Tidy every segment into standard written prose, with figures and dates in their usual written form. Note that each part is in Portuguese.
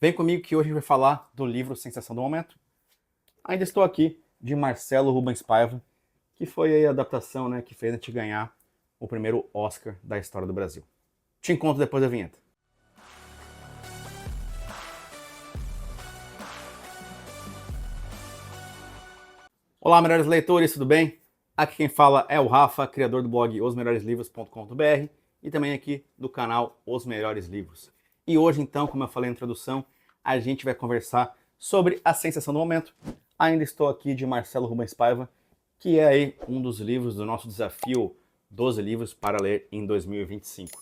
Vem comigo que hoje a gente vai falar do livro Sensação do Momento. Ainda estou aqui, de Marcelo Rubens Paiva, que foi aí a adaptação, né, que fez a gente ganhar o primeiro Oscar da história do Brasil. Te encontro depois da vinheta. Olá, melhores leitores, tudo bem? Aqui quem fala é o Rafa, criador do blog osmelhoreslivros.com.br e também aqui do canal Os Melhores Livros. E hoje, então, como eu falei na introdução, a gente vai conversar sobre A Sensação do Momento. Ainda estou aqui de Marcelo Rubens Paiva, que é aí um dos livros do nosso desafio 12 livros para ler em 2025.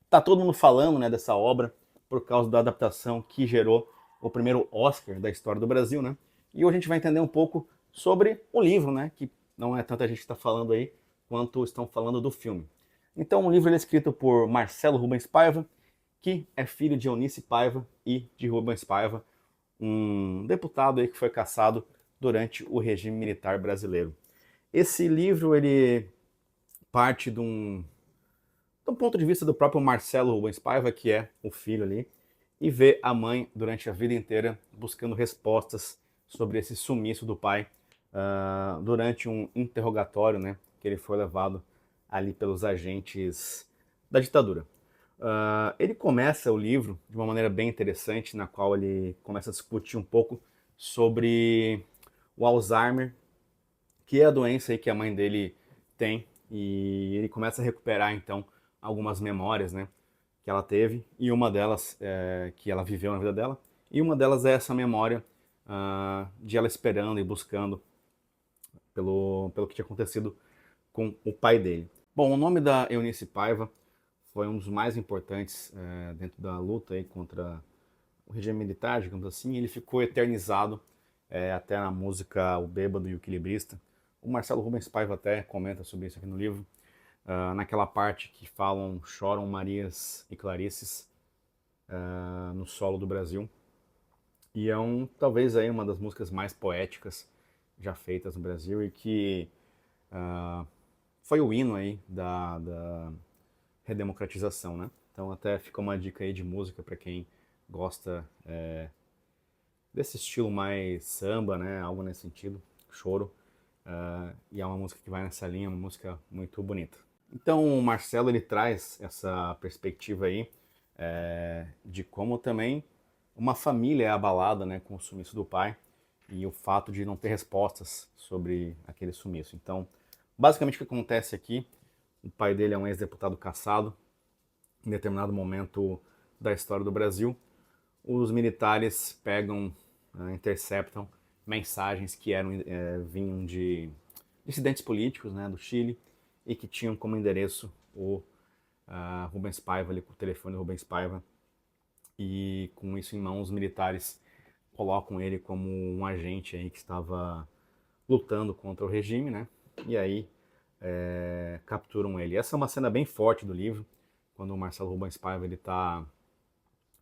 Tá todo mundo falando, né, dessa obra por causa da adaptação que gerou o primeiro Oscar da história do Brasil, né? E hoje a gente vai entender um pouco sobre o livro, né, que não é tanta gente que está falando aí quanto estão falando do filme. Então, o livro é escrito por Marcelo Rubens Paiva, que é filho de Eunice Paiva e de Rubens Paiva, um deputado aí que foi cassado durante o regime militar brasileiro. Esse livro ele parte de um ponto de vista do próprio Marcelo Rubens Paiva, que é o filho ali, e vê a mãe durante a vida inteira buscando respostas sobre esse sumiço do pai durante um interrogatório, né, que ele foi levado ali pelos agentes da ditadura. Ele começa o livro de uma maneira bem interessante, na qual ele começa a discutir um pouco sobre o Alzheimer, que é a doença aí que a mãe dele tem, e ele começa a recuperar então algumas memórias, né, que ela teve, e uma delas que ela viveu na vida dela, e uma delas é essa memória de ela esperando e buscando pelo que tinha acontecido com o pai dele. Bom, o nome da Eunice Paiva foi um dos mais importantes dentro da luta aí contra o regime militar, digamos assim. Ele ficou eternizado até na música O Bêbado e o Equilibrista. O Marcelo Rubens Paiva até comenta sobre isso aqui no livro, naquela parte que falam choram Marias e Clarices no solo do Brasil. E é talvez aí uma das músicas mais poéticas já feitas no Brasil e que foi o hino aí da redemocratização, né? Então até fica uma dica aí de música para quem gosta desse estilo mais samba, né? Algo nesse sentido, choro. E é uma música que vai nessa linha, uma música muito bonita. Então o Marcelo ele traz essa perspectiva aí de como também uma família é abalada, né, com o sumiço do pai e o fato de não ter respostas sobre aquele sumiço. Então, basicamente o que acontece aqui, o pai dele é um ex-deputado cassado, em determinado momento da história do Brasil, os militares pegam, interceptam mensagens que vinham de dissidentes políticos, né, do Chile e que tinham como endereço o Rubens Paiva, ali, com o telefone do Rubens Paiva, e com isso em mãos, os militares colocam ele como um agente aí que estava lutando contra o regime, né? E aí capturam ele. Essa é uma cena bem forte do livro, quando o Marcelo Rubens Paiva ele tá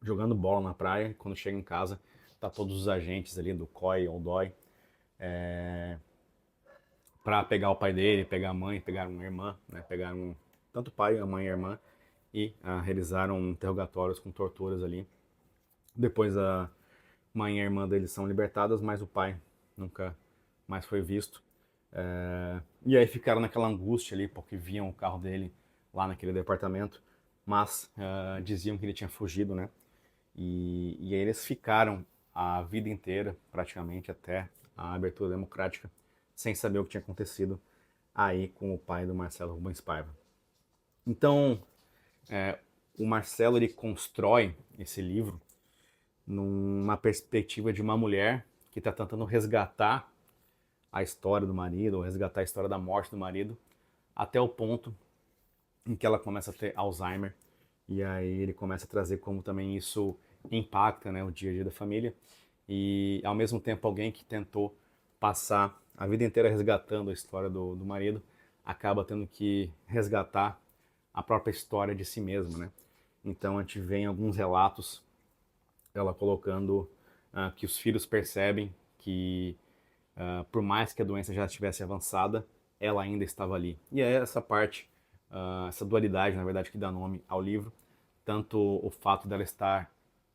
jogando bola na praia, e quando chega em casa, tá todos os agentes ali do COI ou DOI para pegar o pai dele, pegar a mãe, pegar uma irmã, né? Pegaram tanto o pai, a mãe e a irmã e realizaram interrogatórios com torturas ali. Depois a mãe e a irmã deles são libertadas, mas o pai nunca mais foi visto. E aí ficaram naquela angústia ali, porque viam o carro dele lá naquele departamento, mas diziam que ele tinha fugido, né? E aí eles ficaram a vida inteira, praticamente até a abertura democrática, sem saber o que tinha acontecido aí com o pai do Marcelo Rubens Paiva. Então, o Marcelo ele constrói esse livro numa perspectiva de uma mulher que está tentando resgatar a história do marido, ou resgatar a história da morte do marido, até o ponto em que ela começa a ter Alzheimer, e aí ele começa a trazer como também isso impacta, né, o dia a dia da família, e ao mesmo tempo alguém que tentou passar a vida inteira resgatando a história do marido, acaba tendo que resgatar a própria história de si mesmo, né? Então a gente vê em alguns relatos ela colocando que os filhos percebem que por mais que a doença já estivesse avançada, ela ainda estava ali. E é essa parte, essa dualidade, na verdade, que dá nome ao livro, tanto o fato dela estar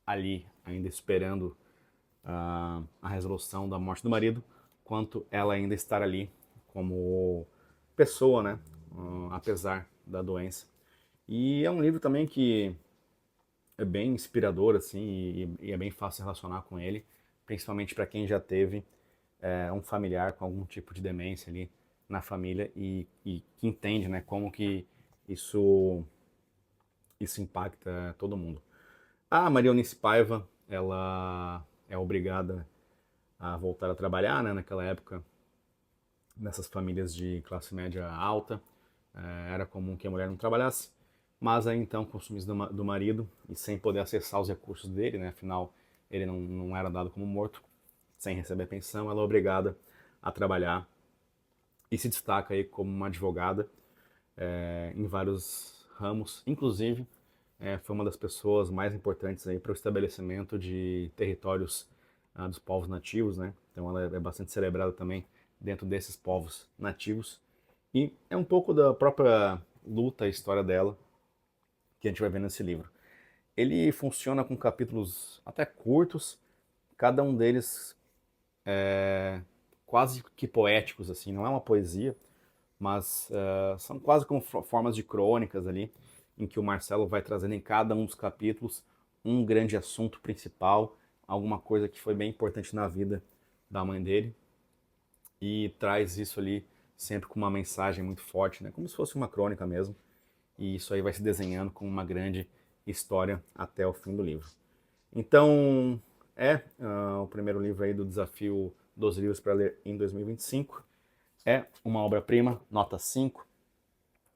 ali ainda esperando a resolução da morte do marido, quanto ela ainda estar ali como pessoa, né? Apesar da doença. E é um livro também que é bem inspirador, assim, e é bem fácil relacionar com ele, principalmente para quem já teve um familiar com algum tipo de demência ali na família e que entende, né, como que isso, isso impacta todo mundo. A Maria Eunice Paiva, ela é obrigada a voltar a trabalhar, né, naquela época, nessas famílias de classe média alta, era comum que a mulher não trabalhasse, mas aí então, com o sumiço do marido e sem poder acessar os recursos dele, né, afinal ele não era dado como morto, sem receber pensão, ela é obrigada a trabalhar e se destaca aí como uma advogada em vários ramos, inclusive foi uma das pessoas mais importantes aí para o estabelecimento de territórios dos povos nativos, né? Então ela é bastante celebrada também dentro desses povos nativos e é um pouco da própria luta, a história dela que a gente vai ver nesse livro. Ele funciona com capítulos até curtos, cada um deles quase que poéticos, assim, não é uma poesia, mas são quase como formas de crônicas ali, em que o Marcelo vai trazendo em cada um dos capítulos um grande assunto principal, alguma coisa que foi bem importante na vida da mãe dele, e traz isso ali sempre com uma mensagem muito forte, né? Como se fosse uma crônica mesmo, e isso aí vai se desenhando com uma grande história até o fim do livro. Então, o primeiro livro aí do desafio dos livros para ler em 2025. É uma obra-prima, nota 5.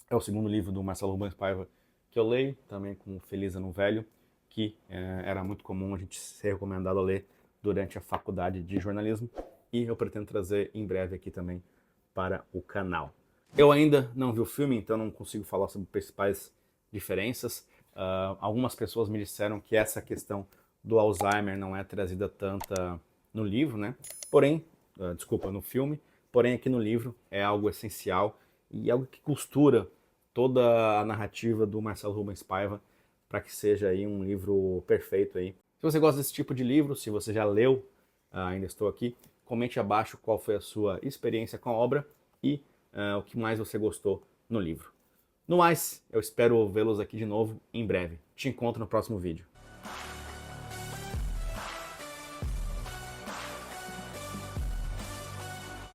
É o segundo livro do Marcelo Rubens Paiva que eu leio, também com Feliz Ano Velho, que era muito comum a gente ser recomendado a ler durante a faculdade de jornalismo. E eu pretendo trazer em breve aqui também para o canal. Eu ainda não vi o filme, então não consigo falar sobre as principais diferenças. Algumas pessoas me disseram que essa questão do Alzheimer não é trazida tanta no livro, né? Porém, desculpa, no filme. Porém, aqui no livro é algo essencial e algo que costura toda a narrativa do Marcelo Rubens Paiva para que seja aí um livro perfeito aí. Se você gosta desse tipo de livro, se você já leu, ainda estou aqui, comente abaixo qual foi a sua experiência com a obra e o que mais você gostou no livro. No mais, eu espero vê-los aqui de novo em breve. Te encontro no próximo vídeo.